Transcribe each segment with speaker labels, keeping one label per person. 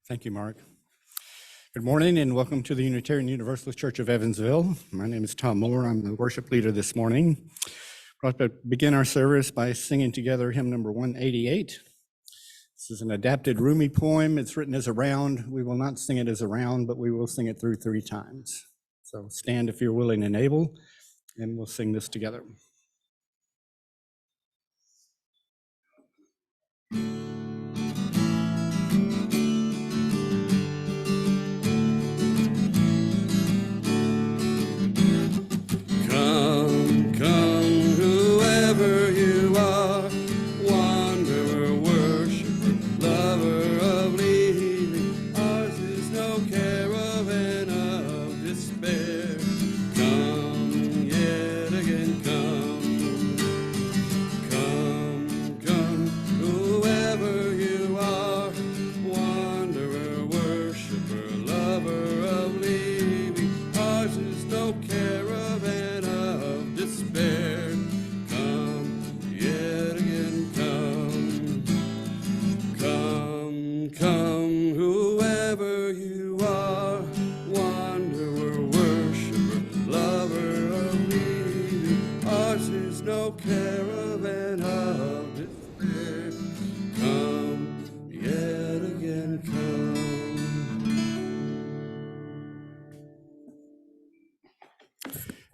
Speaker 1: Thank you, Mark. Good morning and welcome to the Unitarian Universalist Church of Evansville. My name is Tom Moore. I'm the worship leader this morning. We're about to begin our service by singing together hymn number 188. This is an adapted Rumi poem. It's written as a round. We will not sing it as a round, but we will sing it through 3 times. So stand if you're willing and able, and we'll sing this together.
Speaker 2: Whoever you are, wanderer, worshiper, lover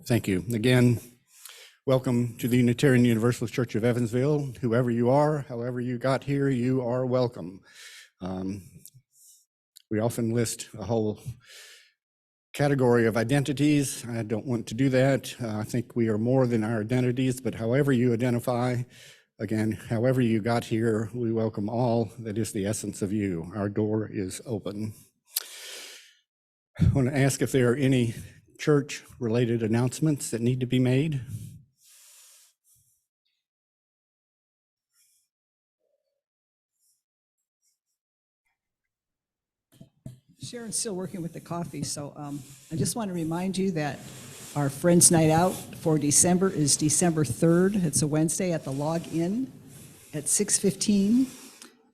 Speaker 1: Thank you. Again, welcome to the Unitarian Universalist Church of Evansville. Whoever you are, however you got here, you are welcome. We often list a whole category of identities. I don't want to do that. I think we are more than our identities, but however you identify, again, however you got here, we welcome all that is the essence of you. Our door is open. I want to ask if there are any church-related announcements that need to be made.
Speaker 2: Sharon's still working with the coffee, so I just want to remind you that our Friends Night Out for December is December 3rd. It's a Wednesday at the Log Inn at 6:15.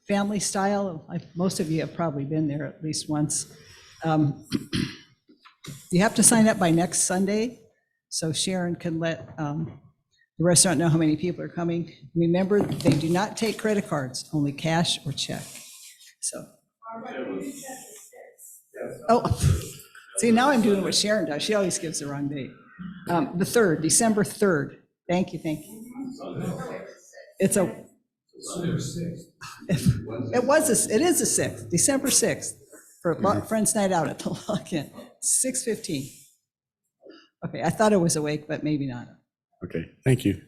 Speaker 2: Family style. Most of you have probably been there at least once. You have to sign up by next Sunday, so Sharon can let the restaurant know how many people are coming. Remember, they do not take credit cards, only cash or check. So. Oh, see, now I'm doing what Sharon does. She always gives the wrong date. The 3rd, December 3rd. Thank you. It's a. It is a 6th, December 6th, for Friends Night Out at the Lock-In, 6:15. Okay, I thought I was awake, but maybe not.
Speaker 1: Okay, thank you.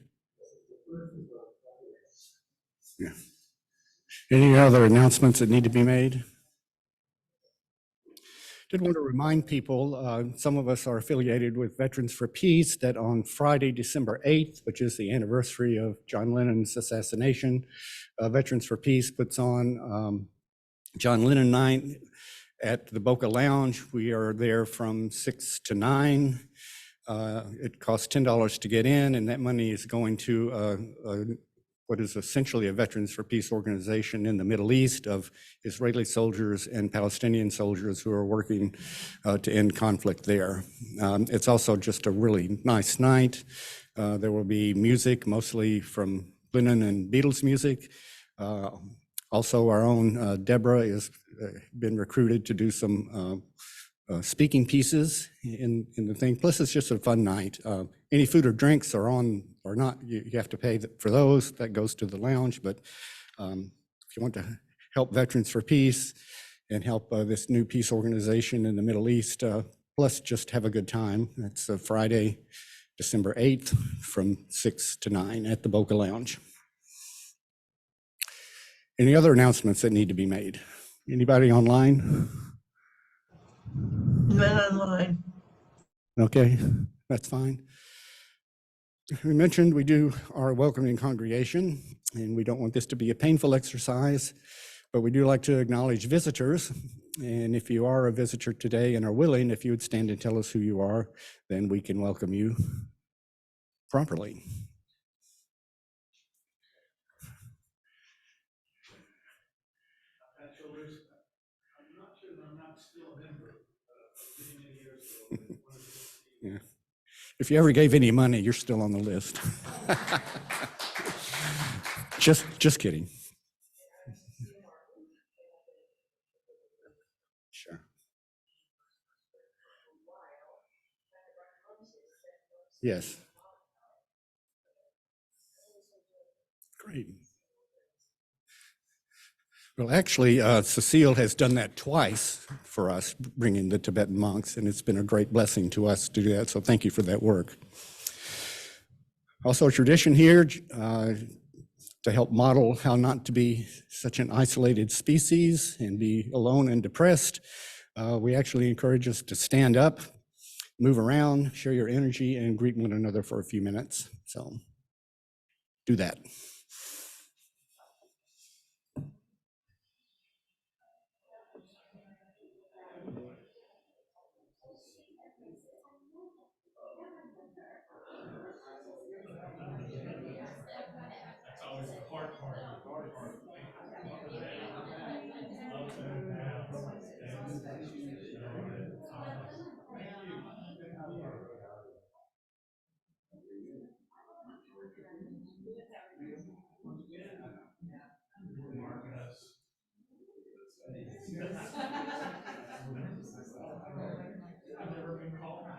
Speaker 1: Yeah. Any other announcements that need to be made? Did want to remind people, some of us are affiliated with Veterans for Peace, that on Friday, December 8th, which is the anniversary of John Lennon's assassination, Veterans for Peace puts on John Lennon Night at the Boca Lounge. We are there from 6 to 9. It costs $10 to get in, and that money is going to what is essentially a Veterans for Peace organization in the Middle East of Israeli soldiers and Palestinian soldiers who are working to end conflict there. It's also just a really nice night. There will be music, mostly from Lennon and Beatles music. Also, our own Deborah has been recruited to do some speaking pieces in the thing. Plus, it's just a fun night. Any food or drinks are on or not, you have to pay for those. That goes to the lounge. But if you want to help Veterans for Peace and help this new peace organization in the Middle East, plus just have a good time. That's Friday, December 8th from 6 to 9 at the Boca Lounge. Any other announcements that need to be made? Anybody online?
Speaker 3: Not online.
Speaker 1: Okay, that's fine. We mentioned we do our welcoming congregation, and we don't want this to be a painful exercise, but we do like to acknowledge visitors. And if you are a visitor today and are willing, if you would stand and tell us who you are, then we can welcome you properly. I'm not sure that I'm not still a member. Many years ago. Yeah. If you ever gave any money, you're still on the list. Just kidding. Sure. Yes. Great. Well, actually, Cecile has done that twice for us, bringing the Tibetan monks, and it's been a great blessing to us to do that. So thank you for that work. Also, a tradition here to help model how not to be such an isolated species and be alone and depressed. We actually encourage us to stand up, move around, share your energy, and greet one another for a few minutes. So do that. That's always the hard part. I've never been called.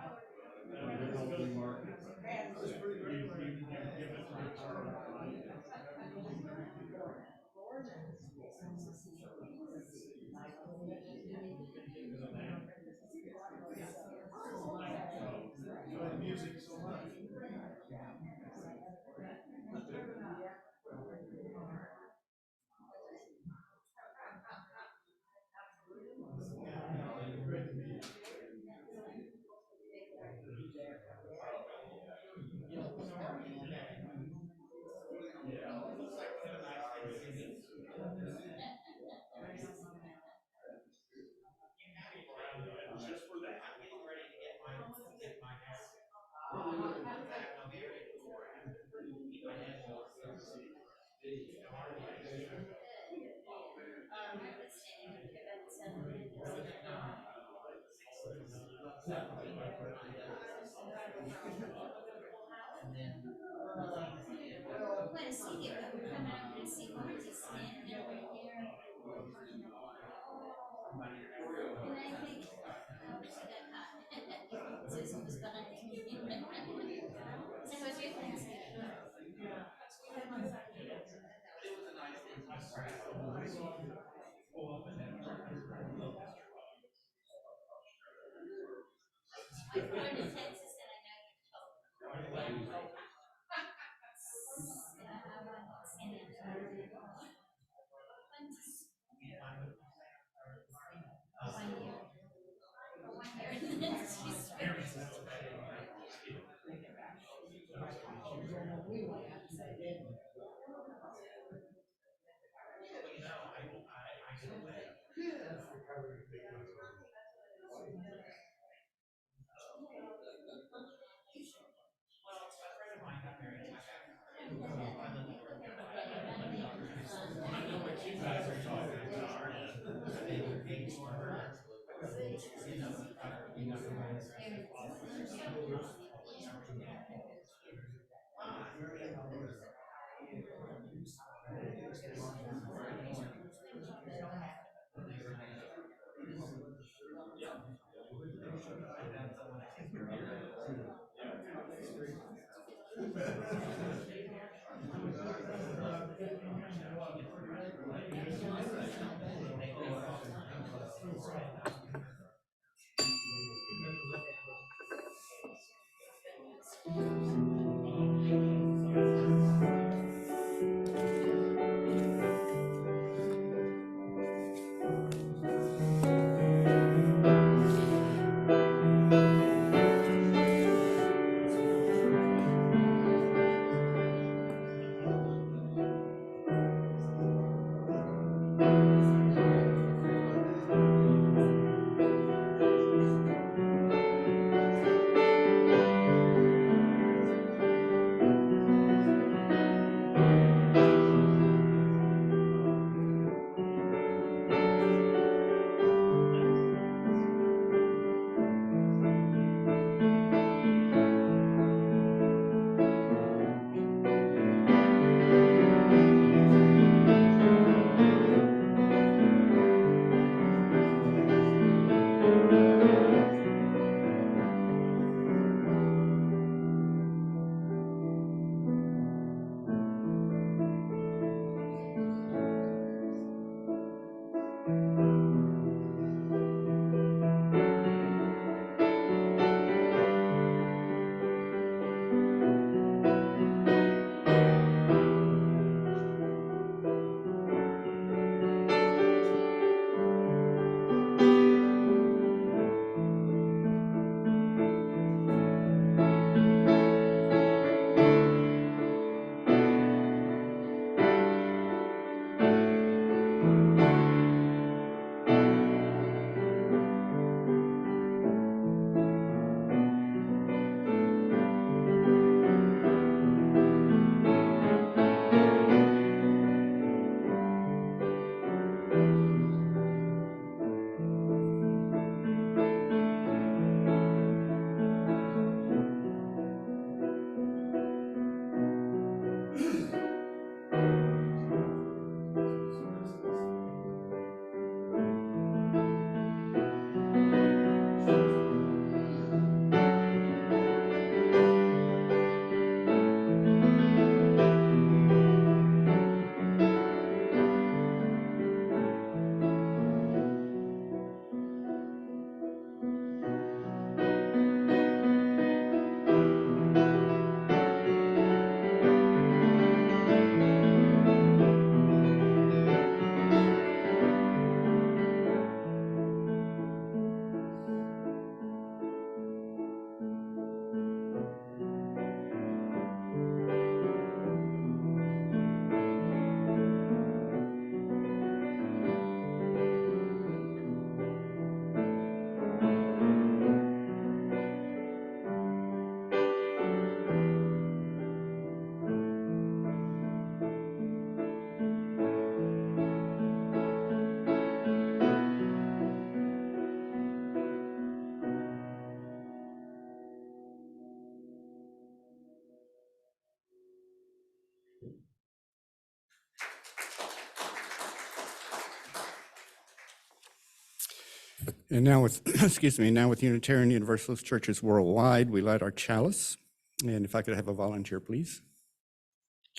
Speaker 1: And now with, excuse me, now with Unitarian Universalist churches worldwide, we light our chalice. And if I could have a volunteer, please.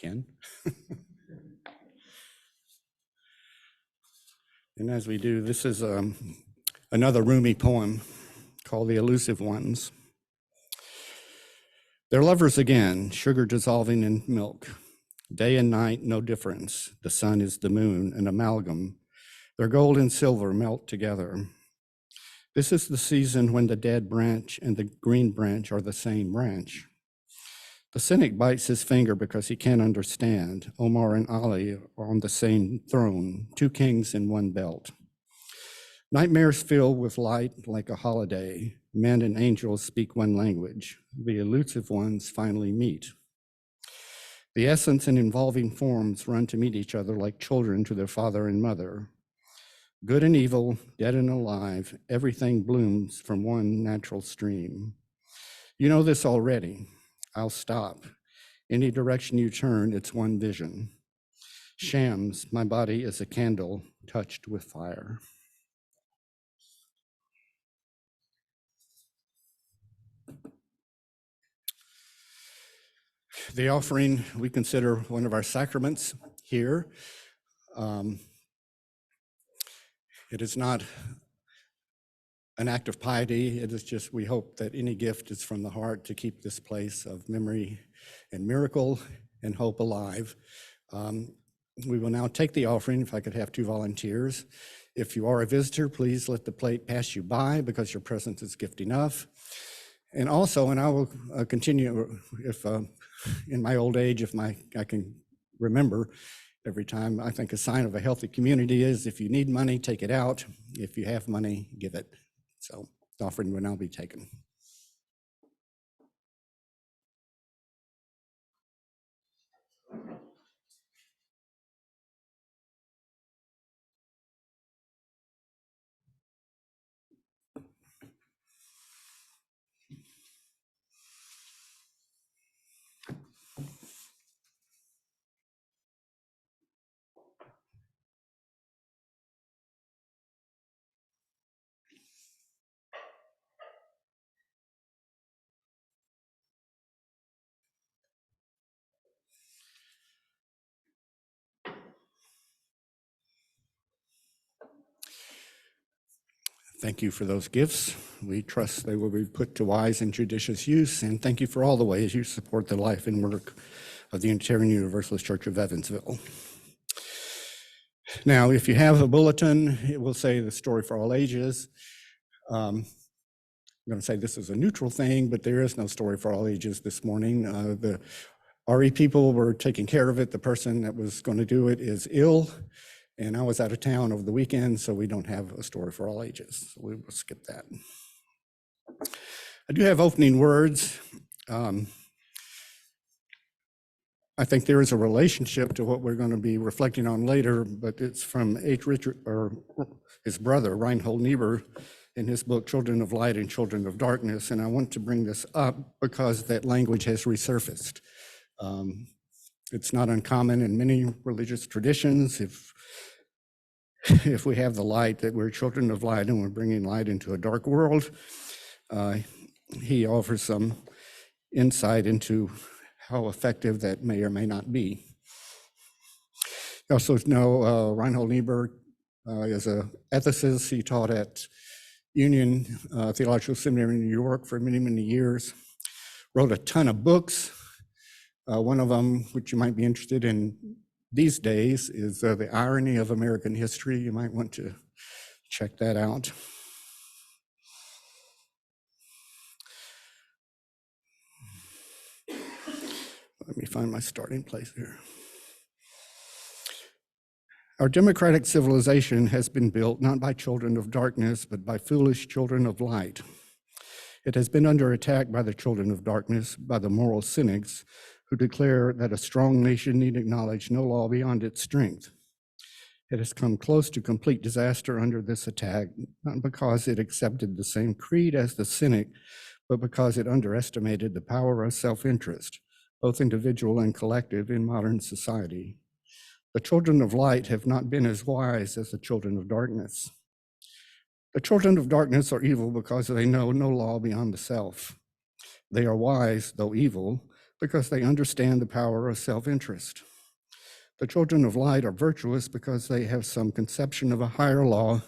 Speaker 1: Ken. And as we do, this is another Rumi poem called The Elusive Ones. They're lovers again, sugar dissolving in milk. Day and night, no difference. The sun is the moon, an amalgam. Their gold and silver melt together. This is the season when the dead branch and the green branch are the same branch. The cynic bites his finger because he can't understand. Omar and Ali are on the same throne, two kings in one belt. Nightmares fill with light like a holiday. Men and angels speak one language. The elusive ones finally meet. The essence and involving forms run to meet each other like children to their father and mother. Good and evil, dead and alive, everything blooms from one natural stream. You know this already. I'll stop. Any direction you turn, it's one vision. Shams, my body is a candle touched with fire. The offering we consider one of our sacraments here. It is not an act of piety. It is just, we hope that any gift is from the heart to keep this place of memory and miracle and hope alive. We will now take the offering, if I could have 2 volunteers. If you are a visitor, please let the plate pass you by because your presence is gift enough. And also, and I will continue if in my old age, if I can remember every time, I think a sign of a healthy community is if you need money, take it out. If you have money, give it. So the offering will now be taken. Thank you for those gifts. We trust they will be put to wise and judicious use, and thank you for all the ways you support the life and work of the Unitarian Universalist Church of Evansville. Now, if you have a bulletin, it will say the story for all ages. I'm going to say this is a neutral thing, but there is no story for all ages this morning. The RE people were taking care of it. The person that was going to do it is ill, and I was out of town over the weekend, so we don't have a story for all ages. So we will skip that. I do have opening words. I think there is a relationship to what we're going to be reflecting on later, but it's from H. Richard, or his brother, Reinhold Niebuhr, in his book, Children of Light and Children of Darkness. And I want to bring this up because that language has resurfaced. It's not uncommon in many religious traditions. If we have the light, that we're children of light and we're bringing light into a dark world, he offers some insight into how effective that may or may not be. You also know Reinhold Niebuhr is an ethicist. He taught at Union Theological Seminary in New York for many, many years. Wrote a ton of books. One of them, which you might be interested in these days, is The Irony of American History. You might want to check that out. Let me find my starting place here. Our democratic civilization has been built not by children of darkness, but by foolish children of light. It has been under attack by the children of darkness, by the moral cynics, who declare that a strong nation need acknowledge no law beyond its strength. It has come close to complete disaster under this attack, not because it accepted the same creed as the cynic, but because it underestimated the power of self-interest, both individual and collective, in modern society. The children of light have not been as wise as the children of darkness. The children of darkness are evil because they know no law beyond the self. They are wise, though evil, because they understand the power of self-interest. The children of light are virtuous because they have some conception of a higher law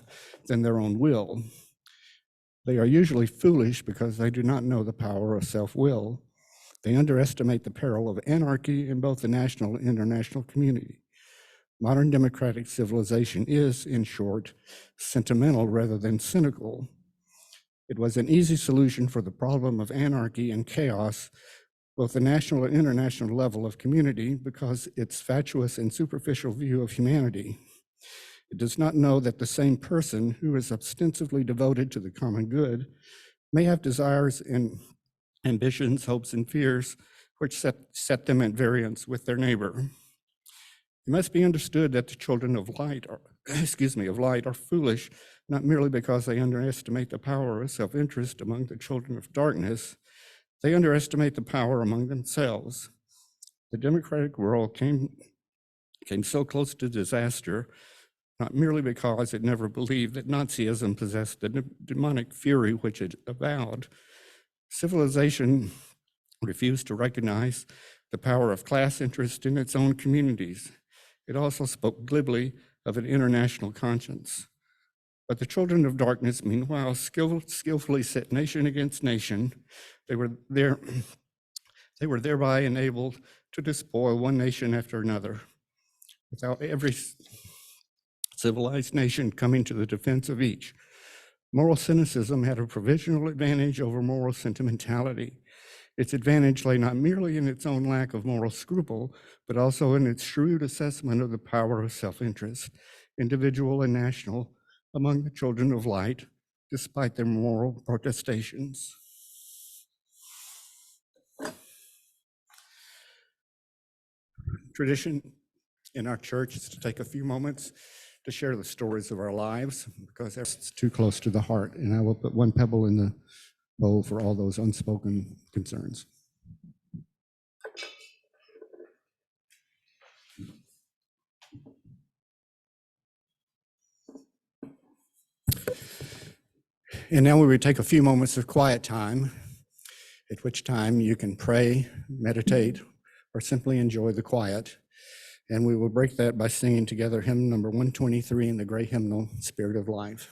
Speaker 1: than their own will. They are usually foolish because they do not know the power of self-will. They underestimate the peril of anarchy in both the national and international community. Modern democratic civilization is, in short, sentimental rather than cynical. It was an easy solution for the problem of anarchy and chaos, both the national and international level of community, because its fatuous and superficial view of humanity. It does not know that the same person who is ostensibly devoted to the common good may have desires and ambitions, hopes, and fears which set them at variance with their neighbor. It must be understood that the children of light are foolish, not merely because they underestimate the power of self-interest among the children of darkness, they underestimate the power among themselves. The democratic world came so close to disaster, not merely because it never believed that Nazism possessed the demonic fury which it avowed. Civilization refused to recognize the power of class interest in its own communities. It also spoke glibly of an international conscience. But the children of darkness, meanwhile, skillfully set nation against nation. They were thereby enabled to despoil one nation after another, without every civilized nation coming to the defense of each. Moral cynicism had a provisional advantage over moral sentimentality. Its advantage lay not merely in its own lack of moral scruple, but also in its shrewd assessment of the power of self-interest, individual and national, among the children of light, despite their moral protestations. Tradition in our church is to take a few moments to share the stories of our lives, because it's too close to the heart, and I will put one pebble in the bowl for all those unspoken concerns. And now we would take a few moments of quiet time, at which time you can pray, meditate, or simply enjoy the quiet. And we will break that by singing together hymn number 123 in the great hymnal, Spirit of Life.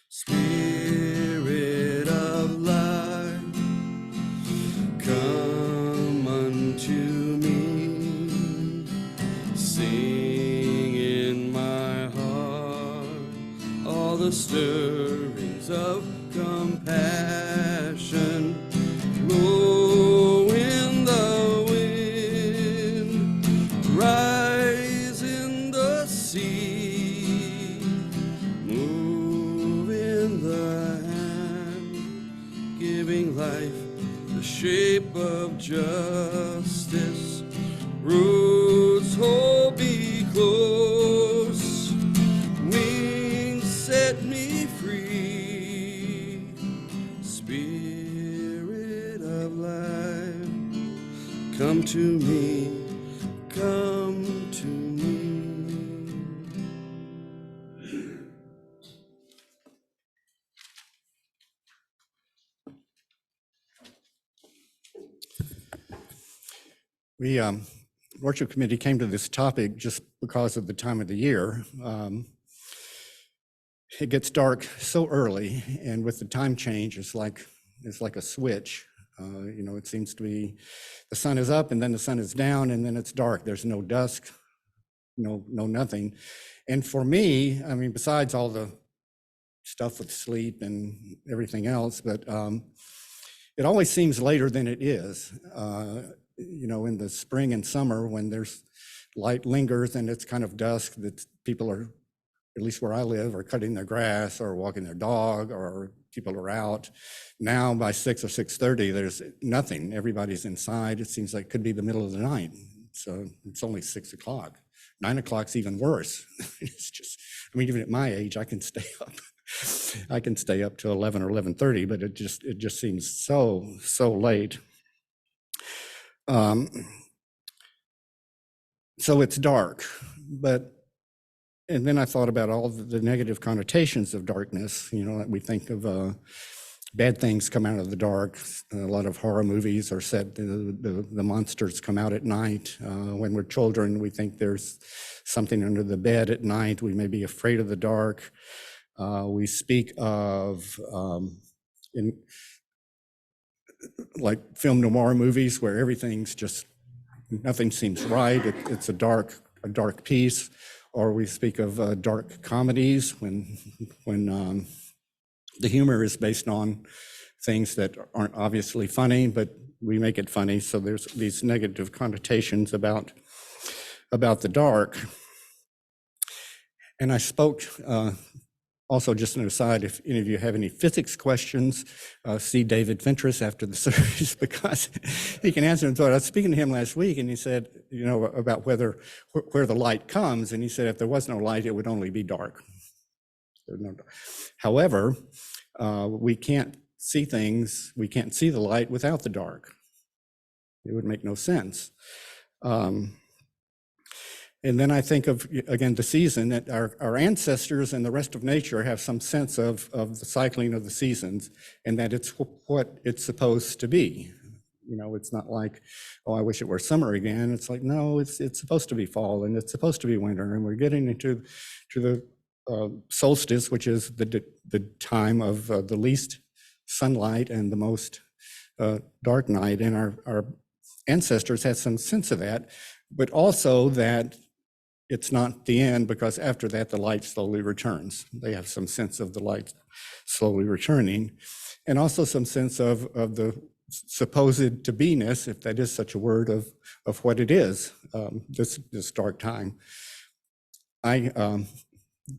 Speaker 1: Spirit of life, come unto me, sing in my heart all the stirrings of compassion. Lord,
Speaker 3: justice, roots hold me close, wings set me free, Spirit of life, come to me, come to me.
Speaker 1: We, worship committee came to this topic just because of the time of the year. It gets dark so early, and with the time change, it's like a switch. It seems to be the sun is up and then the sun is down and then it's dark. There's no dusk, no nothing. And for me, I mean, besides all the stuff with sleep and everything else, but it always seems later than it is. In the spring and summer when there's light lingers and it's kind of dusk, that people are, at least where I live, are cutting their grass or walking their dog, or people are out. Now by 6 or 6:30, there's nothing. Everybody's inside. It seems like it could be the middle of the night. So it's only 6 o'clock. 9 o'clock's even worse. It's just, I mean, even at my age, I can stay up. I can stay up till 11 or 11:30, but it just seems so late. So it's dark, and then I thought about all the negative connotations of darkness. That we think of bad things come out of the dark. A lot of horror movies are set, the monsters come out at night. When we're children, we think there's something under the bed at night. We may be afraid of the dark. We speak of, in like film noir movies where everything's just, nothing seems right. It's a dark piece. Or we speak of dark comedies when the humor is based on things that aren't obviously funny, but we make it funny. So there's these negative connotations about the dark. And I spoke, also just an aside, if any of you have any physics questions, see David Fentress after the service, because he can answer them. So I was speaking to him last week and he said, about where the light comes. And he said, if there was no light, it would only be dark. However, we can't see things, we can't see the light without the dark. It would make no sense. And then I think of, again, the season, that our ancestors and the rest of nature have some sense of the cycling of the seasons, and that it's what it's supposed to be. It's not like, oh, I wish it were summer again. It's like, no, it's supposed to be fall, and it's supposed to be winter, and we're getting into the solstice, which is the time of the least sunlight and the most dark night. And our ancestors had some sense of that, but also that it's not the end, because after that, the light slowly returns. They have some sense of the light slowly returning, and also some sense of the supposed to be-ness, if that is such a word, of what it is, this dark time. I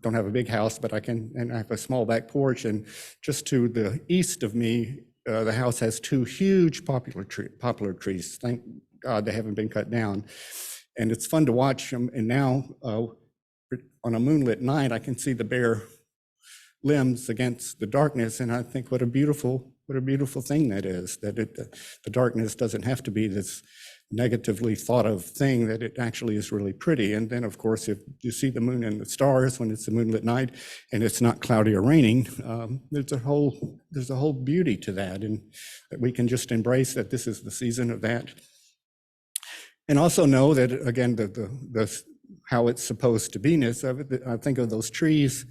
Speaker 1: don't have a big house, but I have a small back porch, and just to the east of me, the house has 2 huge poplar trees. Thank God they haven't been cut down. And it's fun to watch them. And now on a moonlit night, I can see the bare limbs against the darkness. And I think what a beautiful thing that is, that the darkness doesn't have to be this negatively thought of thing, that it actually is really pretty. And then of course, if you see the moon and the stars when it's a moonlit night and it's not cloudy or raining, there's a whole beauty to that, and that we can just embrace that this is the season of that. And also know that, again, the how it's supposed to be-ness of it. I think of those trees,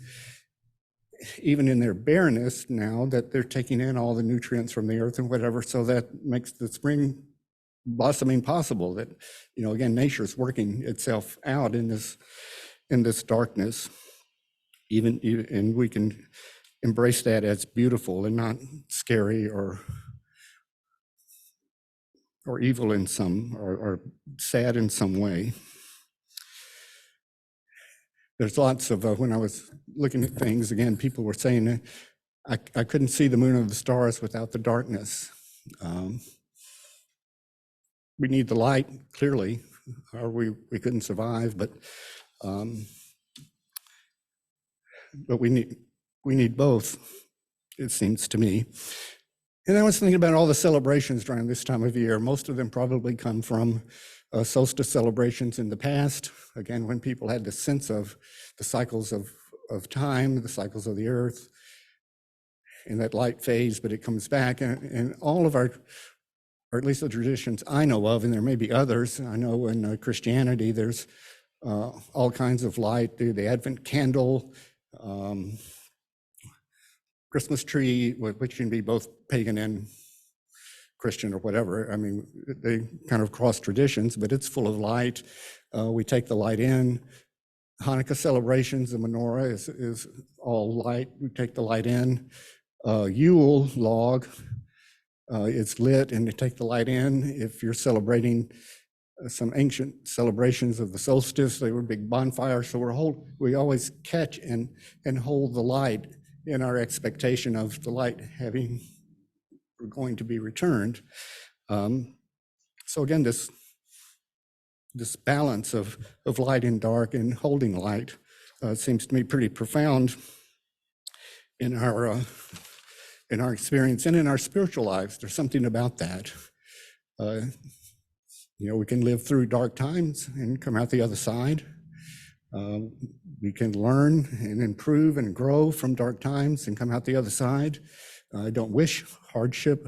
Speaker 1: even in their bareness now, that they're taking in all the nutrients from the earth and whatever, so that makes the spring blossoming possible. That, again, nature's working itself out in this darkness, and we can embrace that as beautiful and not scary or evil in some, or sad in some way. There's lots of, when I was looking at things, again, people were saying, I couldn't see the moon and the stars without the darkness. we need the light, clearly, or we couldn't survive, but we need both, it seems to me. And I was thinking about all the celebrations during this time of year. Most of them probably come from solstice celebrations in the past, again, when people had the sense of the cycles of time, the cycles of the earth, and that light fades, but it comes back. And all of our, or at least the traditions I know of, and there may be others. I know in Christianity, there's all kinds of light, the Advent candle, Christmas tree, which can be both pagan and Christian or whatever. I mean, they kind of cross traditions, but it's full of light. We take the light in. Hanukkah celebrations, the menorah is all light. We take the light in. Yule log, it's lit and you take the light in. If you're celebrating some ancient celebrations of the solstice, they were big bonfires. So we always catch and hold the light in our expectation of the light going to be returned. So again, this balance of light and dark and holding light seems to me pretty profound in our experience and in our spiritual lives. There's something about that. We can live through dark times and come out the other side. We can learn and improve and grow from dark times and come out the other side. I don't wish hardship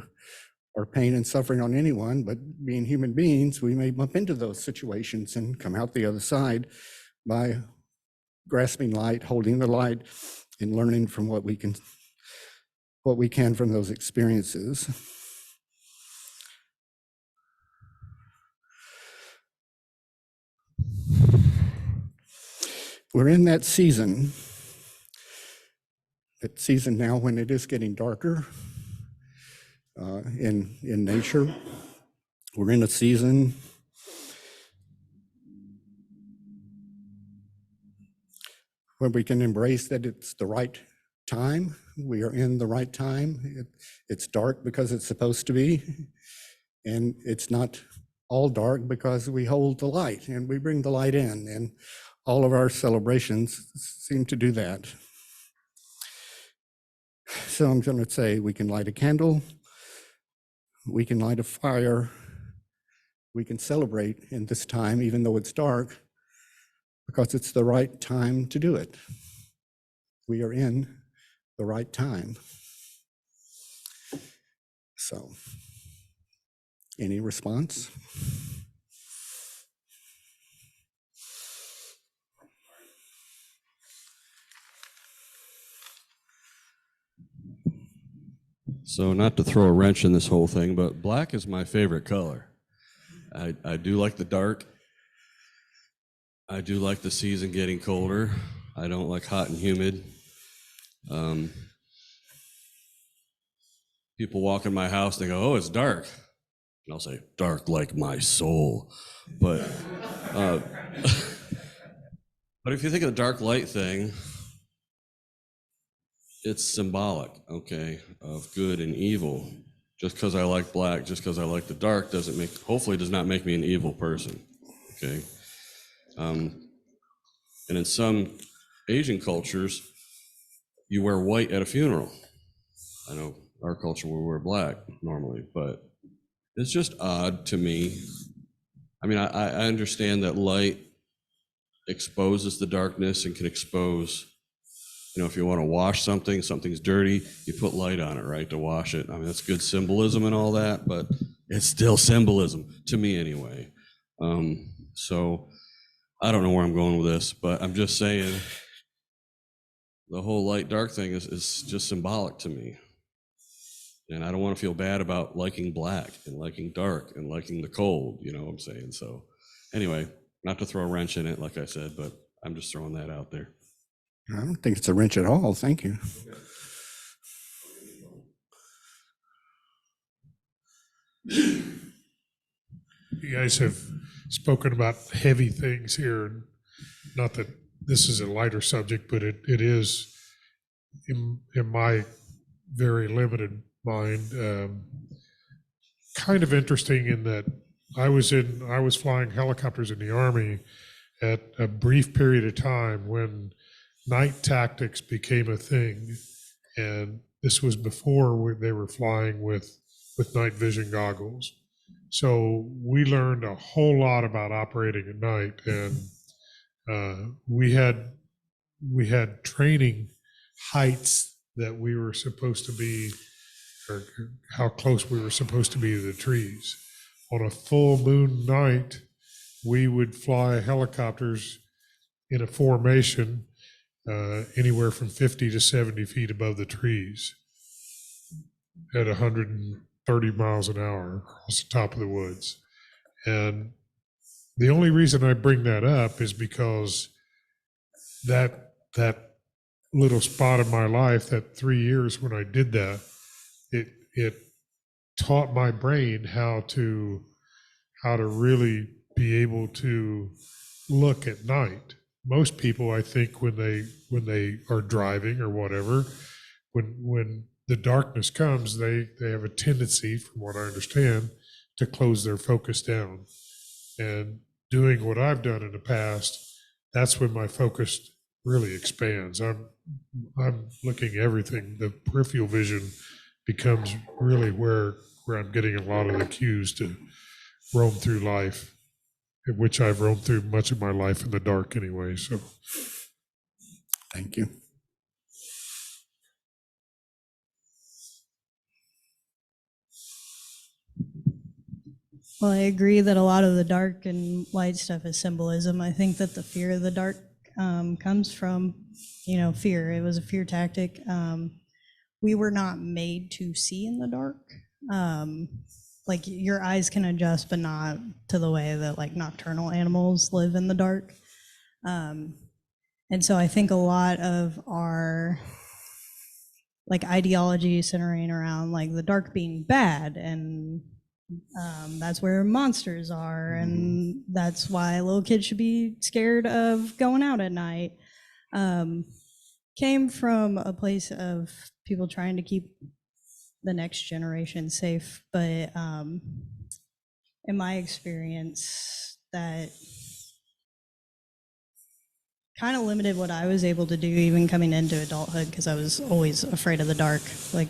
Speaker 1: or pain and suffering on anyone, but being human beings, we may bump into those situations and come out the other side by grasping light, holding the light, and learning from what we can from those experiences. We're in that season now when it is getting darker in nature. We're in a season where we can embrace that it's the right time. We are in the right time. It's dark because it's supposed to be, and it's not all dark because we hold the light and we bring the light in, and all of our celebrations seem to do that. So I'm going to say we can light a candle, we can light a fire, we can celebrate in this time, even though it's dark, because it's the right time to do it. We are in the right time. So, any response?
Speaker 3: So not to throw a wrench in this whole thing, but black is my favorite color. I do like the dark. I do like the season getting colder. I don't like hot and humid. People walk in my house, they go, "Oh, it's dark." And I'll say, "Dark like my soul." But but if you think of the dark light thing, it's symbolic, okay, of good and evil. Just because I like black, just because I like the dark, hopefully does not make me an evil person, okay? And in some Asian cultures, you wear white at a funeral. I know our culture will wear black normally, but it's just odd to me. I mean, I understand that light exposes the darkness and can expose, if you want to wash something, something's dirty, you put light on it, right, to wash it. I mean, that's good symbolism and all that, but it's still symbolism, to me anyway. So I don't know where I'm going with this, but I'm just saying the whole light dark thing is just symbolic to me. And I don't want to feel bad about liking black and liking dark and liking the cold, you know what I'm saying? So anyway, not to throw a wrench in it, like I said, but I'm just throwing that out there.
Speaker 1: I don't think it's a wrench at all. Thank you.
Speaker 4: You guys have spoken about heavy things here, and not that this is a lighter subject, but it is, in my very limited mind, kind of interesting in that I was flying helicopters in the Army at a brief period of time when night tactics became a thing. And this was before they were flying with night vision goggles. So we learned a whole lot about operating at night. And we had training heights that we were supposed to be, or how close we were supposed to be to the trees. On a full moon night, we would fly helicopters in a formation anywhere from 50 to 70 feet above the trees at 130 miles an hour across the top of the woods. And the only reason I bring that up is because that little spot in my life, that 3 years when I did that, it taught my brain how to really be able to look at night. Most people, I think, when they are driving or whatever, when the darkness comes, they have a tendency, from what I understand, to close their focus down. And doing what I've done in the past, that's when my focus really expands. I'm looking at everything. The peripheral vision becomes really where I'm getting a lot of the cues to roam through life, which I've roamed through much of my life in the dark anyway. So
Speaker 1: Thank you.
Speaker 5: Well, I agree that a lot of the dark and light stuff is symbolism. I think that the fear of the dark comes from, fear. It was a fear tactic. We were not made to see in the dark. Like your eyes can adjust, but not to the way that like nocturnal animals live in the dark. And so I think a lot of our like ideology centering around like the dark being bad, and that's where monsters are, and that's why little kids should be scared of going out at night, came from a place of people trying to keep the next generation safe. But in my experience, that kind of limited what I was able to do even coming into adulthood, because I was always afraid of the dark. Like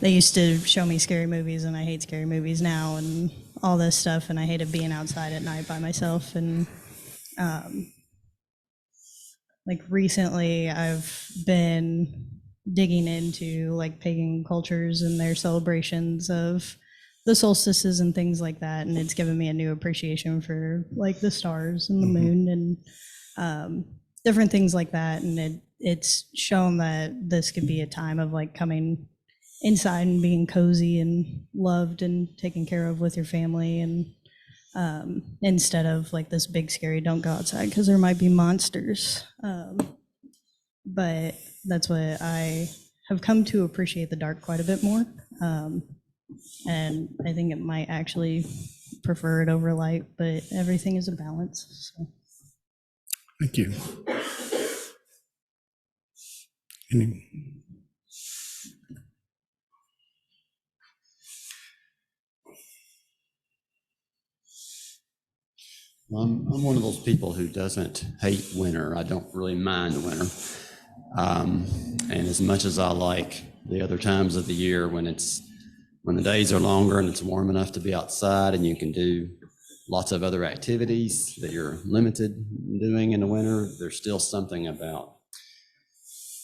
Speaker 5: they used to show me scary movies, and I hate scary movies now and all this stuff, and I hated being outside at night by myself. And like recently I've been digging into like pagan cultures and their celebrations of the solstices and things like that, and it's given me a new appreciation for like the stars and the moon and different things like that. And it's shown that this could be a time of like coming inside and being cozy and loved and taken care of with your family, and instead of like this big scary don't go outside because there might be monsters. But that's what I have come to appreciate the dark quite a bit more. And I think it might actually prefer it over light, but everything is a balance. So.
Speaker 1: Thank you.
Speaker 6: I'm one of those people who doesn't hate winter. I don't really mind winter. And as much as I like the other times of the year when the days are longer and it's warm enough to be outside and you can do lots of other activities that you're limited in doing in the winter, there's still something about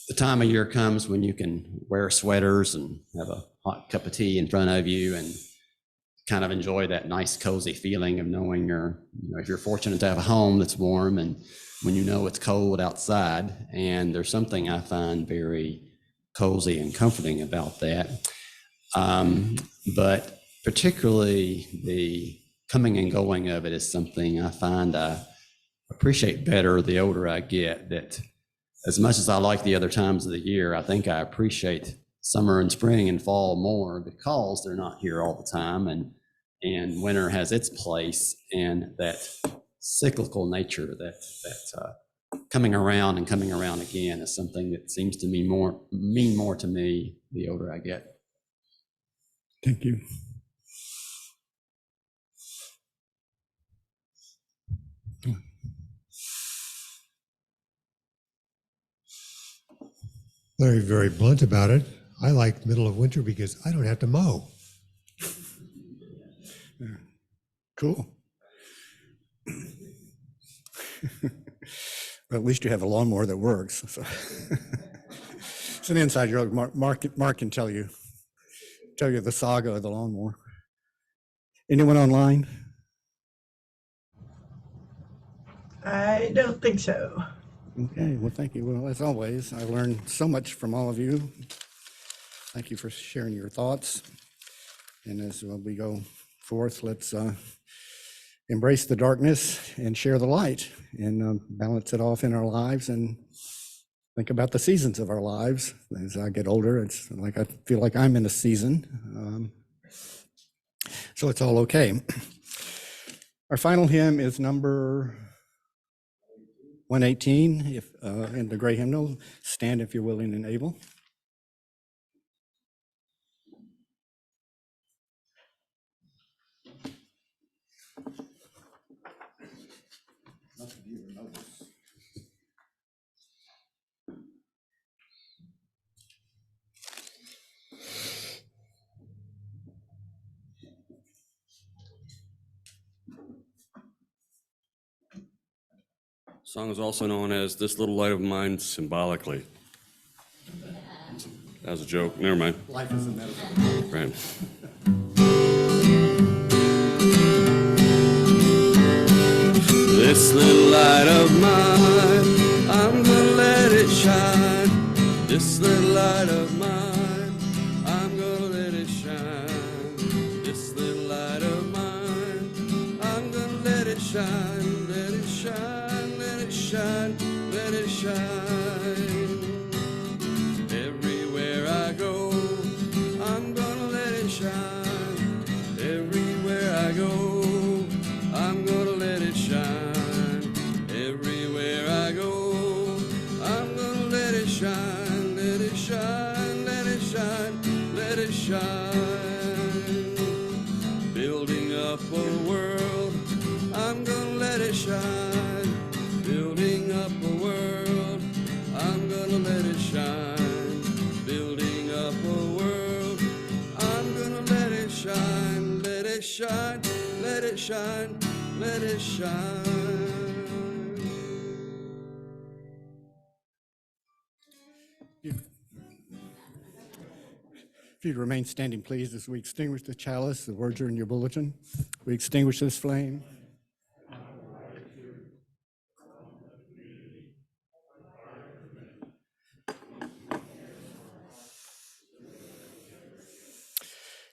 Speaker 6: the time of year comes when you can wear sweaters and have a hot cup of tea in front of you and kind of enjoy that nice cozy feeling of knowing if you're fortunate to have a home that's warm, and when you know it's cold outside. And there's something I find very cozy and comforting about that. But particularly the coming and going of it is something I find I appreciate better the older I get. That as much as I like the other times of the year, I think I appreciate summer and spring and fall more because they're not here all the time, and winter has its place, and that cyclical nature that coming around and coming around again is something that seems to mean more to me the older I get.
Speaker 1: Thank you.
Speaker 7: Larry, very blunt about it. I like middle of winter because I don't have to mow.
Speaker 1: Cool. Well, at least you have a lawnmower that works. So. It's an inside joke. Mark can tell you the saga of the lawnmower. Anyone online?
Speaker 8: I don't think so.
Speaker 1: Okay, well, thank you. Well, as always, I learned so much from all of you. Thank you for sharing your thoughts. And as we go forth, let's embrace the darkness and share the light and balance it off in our lives and think about the seasons of our lives. As I get older, it's like I feel like I'm in a season. So it's all okay. Our final hymn is number 118 in the gray hymnal. Stand if you're willing and able.
Speaker 3: Song is also known as This Little Light of Mine symbolically. That was a joke. Never mind.
Speaker 1: Life is a metaphor.
Speaker 3: Right. This little light of mine, I'm gonna let it shine. This little light of mine, I'm gonna let it shine. This little light of mine, I'm gonna let it shine. Let it shine, let it shine, let it shine. Everywhere I go, I'm gonna let it shine. Everywhere I go, I'm gonna let it shine. Everywhere I go, I'm gonna let it shine. Let it shine, let it shine, let it shine. Building up a world, I'm gonna let it shine. Building up a world, I'm gonna let it shine. Building up a world, I'm gonna let it shine. Let it shine, let it shine, let it shine.
Speaker 1: If you'd remain standing, please, as we extinguish the chalice. The words are in your bulletin. We extinguish this flame.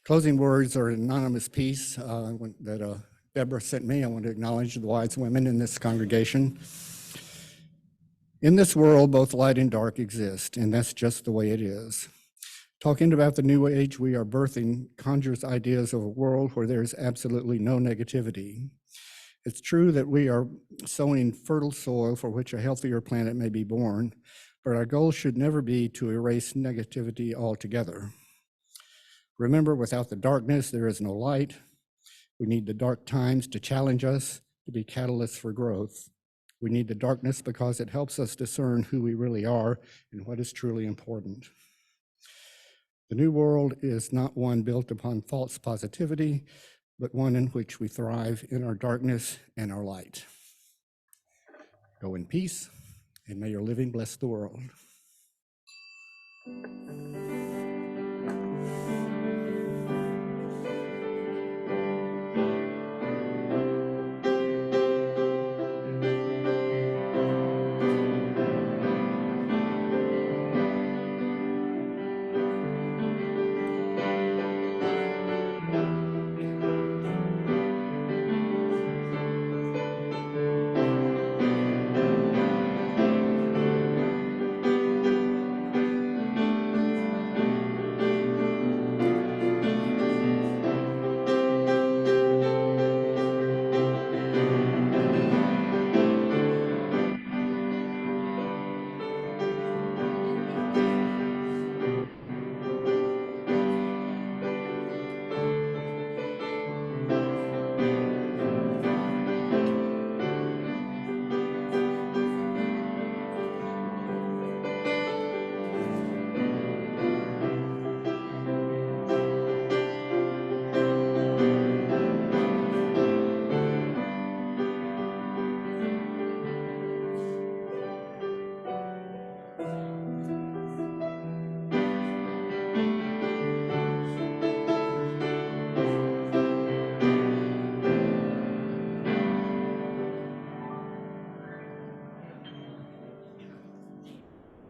Speaker 1: Closing words are an anonymous piece that Deborah sent me. I want to acknowledge the wise women in this congregation. In this world, both light and dark exist, and that's just the way it is. Talking about the new age we are birthing conjures ideas of a world where there is absolutely no negativity. It's true that we are sowing fertile soil for which a healthier planet may be born, but our goal should never be to erase negativity altogether. Remember, without the darkness, there is no light. We need the dark times to challenge us, to be catalysts for growth. We need the darkness because it helps us discern who we really are and what is truly important. The new world is not one built upon false positivity, but one in which we thrive in our darkness and our light. Go in peace, and may your living bless the world.